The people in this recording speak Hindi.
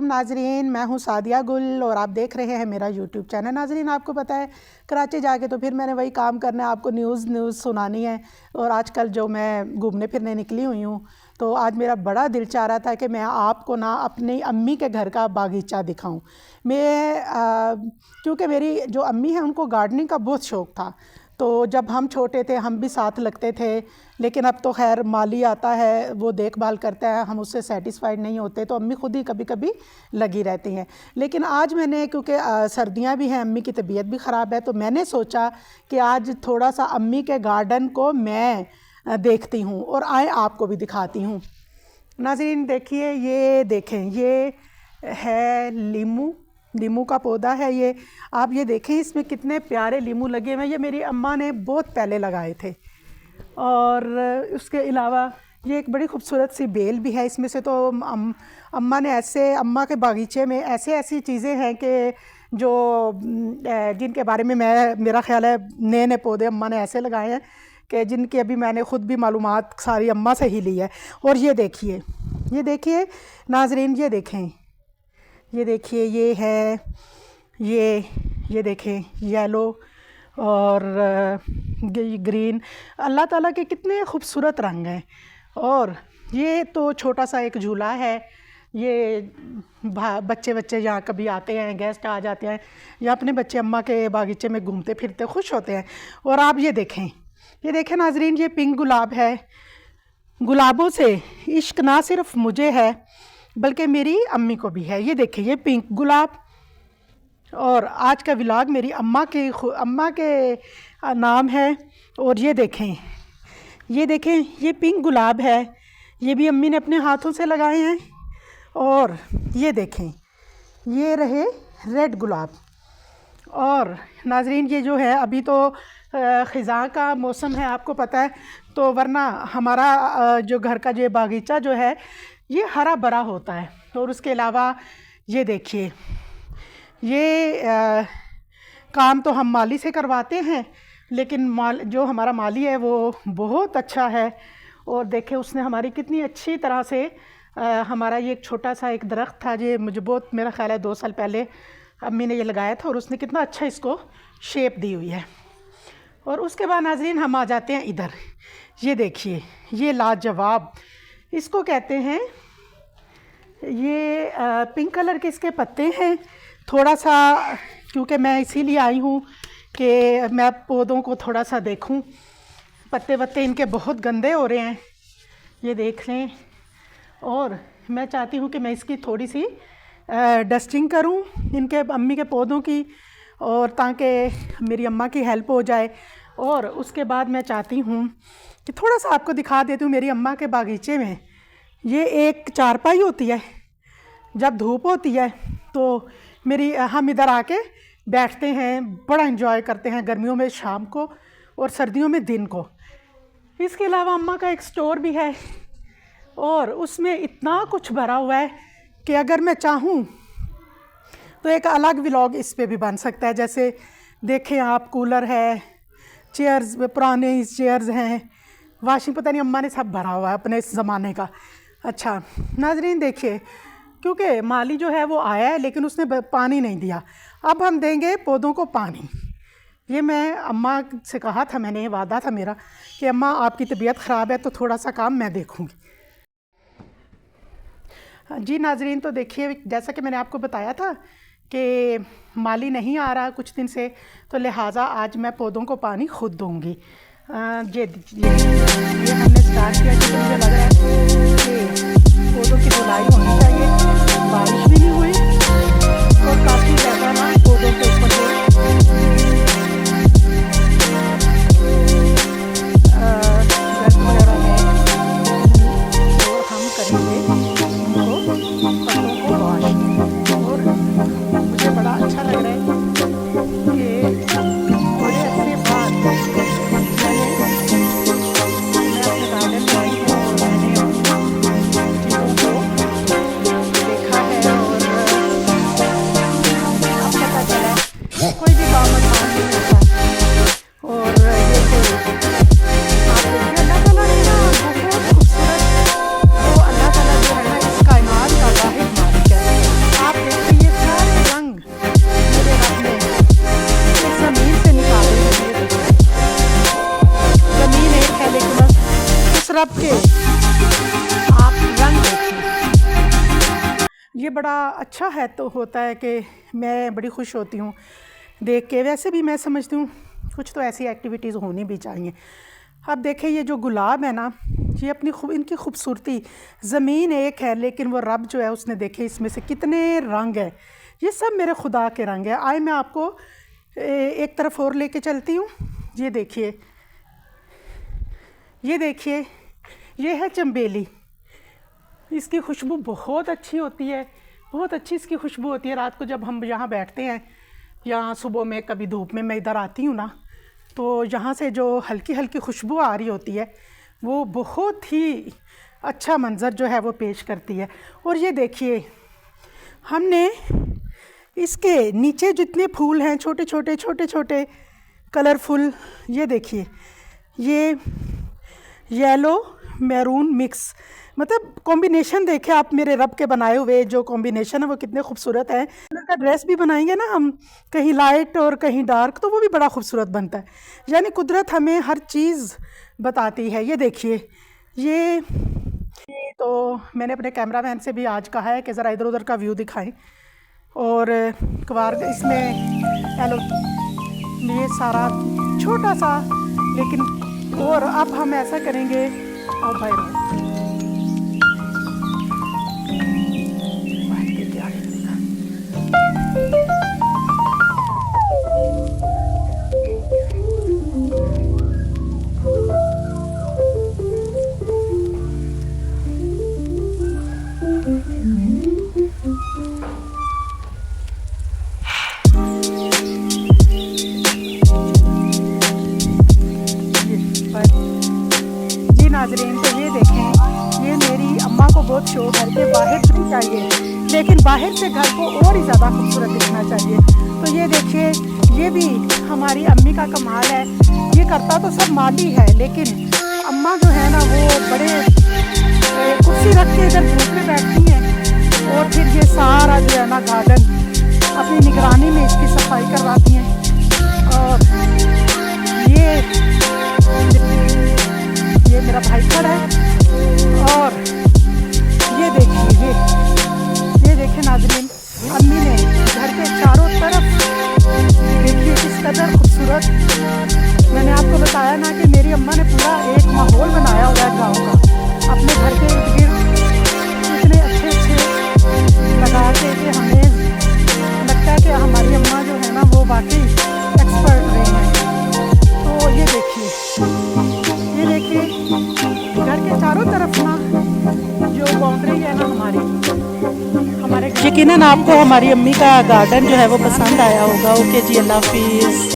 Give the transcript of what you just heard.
वालेकुम नाजरीन, मैं हूं सादिया गुल और आप देख रहे हैं मेरा यूट्यूब चैनल। नाजरीन, आपको पता है कराची जाके तो फिर मैंने वही काम करना है, आपको न्यूज़ सुनानी है। और आजकल जो मैं घूमने फिरने निकली हुई हूँ, तो आज मेरा बड़ा दिल चाह रहा था कि मैं आपको ना अपनी अम्मी के घर का बागीचा दिखाऊं। क्योंकि मेरी जो अम्मी है उनको गार्डनिंग का बहुत शौक़ था, तो जब हम छोटे थे हम भी साथ लगते थे। लेकिन अब तो खैर माली आता है, वो देखभाल करता है, हम उससे सेटिस्फाइड नहीं होते, तो अम्मी खुद ही कभी कभी लगी रहती हैं। लेकिन आज मैंने, क्योंकि सर्दियां भी हैं, अम्मी की तबीयत भी ख़राब है, तो मैंने सोचा कि आज थोड़ा सा अम्मी के गार्डन को मैं देखती हूँ और आए आपको भी दिखाती हूँ। नाज़रीन देखिए, ये देखें, ये है लीमू का पौधा है। ये आप ये देखें, इसमें कितने प्यारे लीमू लगे हुए हैं। ये मेरी अम्मा ने बहुत पहले लगाए थे। और उसके अलावा ये एक बड़ी खूबसूरत सी बेल भी है इसमें से। तो अम्मा ने अम्मा के बागीचे में ऐसी चीज़ें हैं कि जो जिनके बारे में मेरा ख्याल है नए नए पौधे अम्मा ने ऐसे लगाए हैं कि जिनकी अभी मैंने ख़ुद भी मालूमात सारी अम्मा से ही ली है। और ये देखिए नाजरीन, ये देखिए, ये है, ये देखें, येलो और ग्रीन। अल्लाह ताला के कितने खूबसूरत रंग हैं। और ये तो छोटा सा एक झूला है। ये बच्चे यहाँ कभी आते हैं, गेस्ट आ जाते हैं, या अपने बच्चे अम्मा के बागीचे में घूमते फिरते खुश होते हैं। और आप ये देखें नाजरीन, ये पिंक गुलाब है। गुलाबों से इश्क ना सिर्फ मुझे है बल्कि मेरी अम्मी को भी है। ये देखें, ये पिंक गुलाब। और आज का व्लॉग मेरी अम्मा के नाम है। और ये देखें, ये पिंक गुलाब है, ये भी अम्मी ने अपने हाथों से लगाए हैं। और ये देखें, ये रहे रेड गुलाब। और नाजरीन, ये जो है अभी तो ख़िज़ां का मौसम है, आपको पता है, तो वरना हमारा जो घर का जो बागीचा जो है ये हरा भरा होता है। और उसके अलावा ये देखिए, ये काम तो हम माली से करवाते हैं, लेकिन जो हमारा माली है वो बहुत अच्छा है। और देखें, उसने हमारी कितनी अच्छी तरह से हमारा ये एक छोटा सा एक दरख्त था, ये मुझे बहुत, मेरा ख्याल है 2 साल पहले अम्मी ने ये लगाया था, और उसने कितना अच्छा इसको शेप दी हुई है। और उसके बाद नाजरीन हम आ जाते हैं इधर। ये देखिए, ये लाजवाब इसको कहते हैं। ये पिंक कलर के इसके पत्ते हैं। थोड़ा सा, क्योंकि मैं इसीलिए आई हूँ कि मैं पौधों को थोड़ा सा देखूँ। पत्ते इनके बहुत गंदे हो रहे हैं, ये देख लें। और मैं चाहती हूँ कि मैं इसकी थोड़ी सी डस्टिंग करूँ इनके अम्मी के पौधों की, और ताकि मेरी अम्मा की हेल्प हो जाए। और उसके बाद मैं चाहती हूँ कि थोड़ा सा आपको दिखा देती हूँ मेरी अम्मा के बागीचे में। ये एक चारपाई होती है, जब धूप होती है तो हम इधर आके बैठते हैं, बड़ा एंजॉय करते हैं, गर्मियों में शाम को और सर्दियों में दिन को। इसके अलावा अम्मा का एक स्टोर भी है, और उसमें इतना कुछ भरा हुआ है कि अगर मैं चाहूँ तो एक अलग व्लॉग इस पे भी बन सकता है। जैसे देखें आप, कूलर है, चेयर्स, पुराने चेयर्स हैं, वाशिंग, पता नहीं अम्मा ने सब भरा हुआ है अपने इस ज़माने का। अच्छा नाजरीन देखिए, क्योंकि माली जो है वो आया है लेकिन उसने पानी नहीं दिया, अब हम देंगे पौधों को पानी। ये मैं अम्मा से कहा था, मैंने वादा था मेरा कि अम्मा आपकी तबीयत ख़राब है तो थोड़ा सा काम मैं देखूँगी। जी नाजरीन, तो देखिए, जैसा कि मैंने आपको बताया था कि माली नहीं आ रहा कुछ दिन से, तो लिहाजा आज मैं पौधों को पानी खुद दूँगी। ये हमने स्टार्ट किया, क्योंकि मुझे लग रहा है कि पौधों की धुलाई होनी चाहिए। बारिश भी नहीं हुई और काफ़ी ज़्यादा ना पौधों के ऊपर गर्द वगैरह है, तो हम करेंगे इनको, पत्तों को वॉश। और मुझे बड़ा अच्छा लग रहा है कि बड़े अरसे बाद मैं अपने रब के आप रंग देखिए। ये बड़ा अच्छा है तो होता है कि मैं बड़ी खुश होती हूँ देख के। वैसे भी मैं समझती हूँ कुछ तो ऐसी एक्टिविटीज़ होनी भी चाहिए। अब देखें ये जो गुलाब है ना, ये अपनी इनकी खूबसूरती, ज़मीन एक है लेकिन वो रब जो है उसने देखे इसमें से कितने रंग है। ये सब मेरे खुदा के रंग है। आए मैं आपको एक तरफ और लेके चलती हूँ। ये देखिए, ये देखिए, ये है चंबेली। इसकी खुशबू बहुत अच्छी होती है, बहुत अच्छी इसकी खुशबू होती है। रात को जब हम यहाँ बैठते हैं या सुबह में कभी धूप में मैं इधर आती हूँ ना, तो यहाँ से जो हल्की हल्की खुशबू आ रही होती है वो बहुत ही अच्छा मंज़र जो है वो पेश करती है। और ये देखिए, हमने इसके नीचे जितने फूल हैं छोटे छोटे छोटे छोटे कलरफुल, ये देखिए, ये येलो मैरून मिक्स, मतलब कॉम्बिनेशन देखे आप मेरे रब के बनाए हुए जो कॉम्बिनेशन है वो कितने खूबसूरत है। कलर का ड्रेस भी बनाएंगे ना हम, कहीं लाइट और कहीं डार्क, तो वो भी बड़ा खूबसूरत बनता है। यानी कुदरत हमें हर चीज़ बताती है। ये देखिए, ये तो मैंने अपने कैमरामैन से भी आज कहा है कि ज़रा इधर उधर का व्यू दिखाएं। और कवार इसमें हेलो, ये सारा छोटा सा, लेकिन और अब हम ऐसा करेंगे। और भाई नाज़रीन, तो ये देखें, ये मेरी अम्मा को बहुत शौक घर के बाहर नहीं चाहिए, लेकिन बाहर से घर को और ही ज़्यादा खूबसूरत दिखना चाहिए। तो ये देखिए, ये भी हमारी अम्मी का कमाल है। ये करता तो सब माली है, लेकिन अम्मा जो है ना वो बड़े कुर्सी रख के इधर धूप में बैठती हैं और फिर ये सारा जो है ना गार्डन अपनी निगरानी में इसकी सफाई करवाती हैं। और ये मेरा भाई खड़ा है। और ये देखिए, ये देखिए नाज़रीन, अम्मी ने घर के चारों तरफ देखिए किस कदर खूबसूरत। मैंने आपको बताया ना कि मेरी अम्मा ने पूरा एक माहौल बनाया हुआ है गाँव का अपने घर के इर्द गिर्द, इतने अच्छे अच्छे लगा के कि हमें लगता है कि हमारी अम्मा जो है ना वो वाकई एक्सपर्ट रही हैं। तो ये देखिए, घर के चारों तरफ ना जो बाउंड्री है ना हमारे, यकीनन आपको हमारी अम्मी का गार्डन जो है वो पसंद आया होगा। ओके जी, अल्लाह हाफिज़।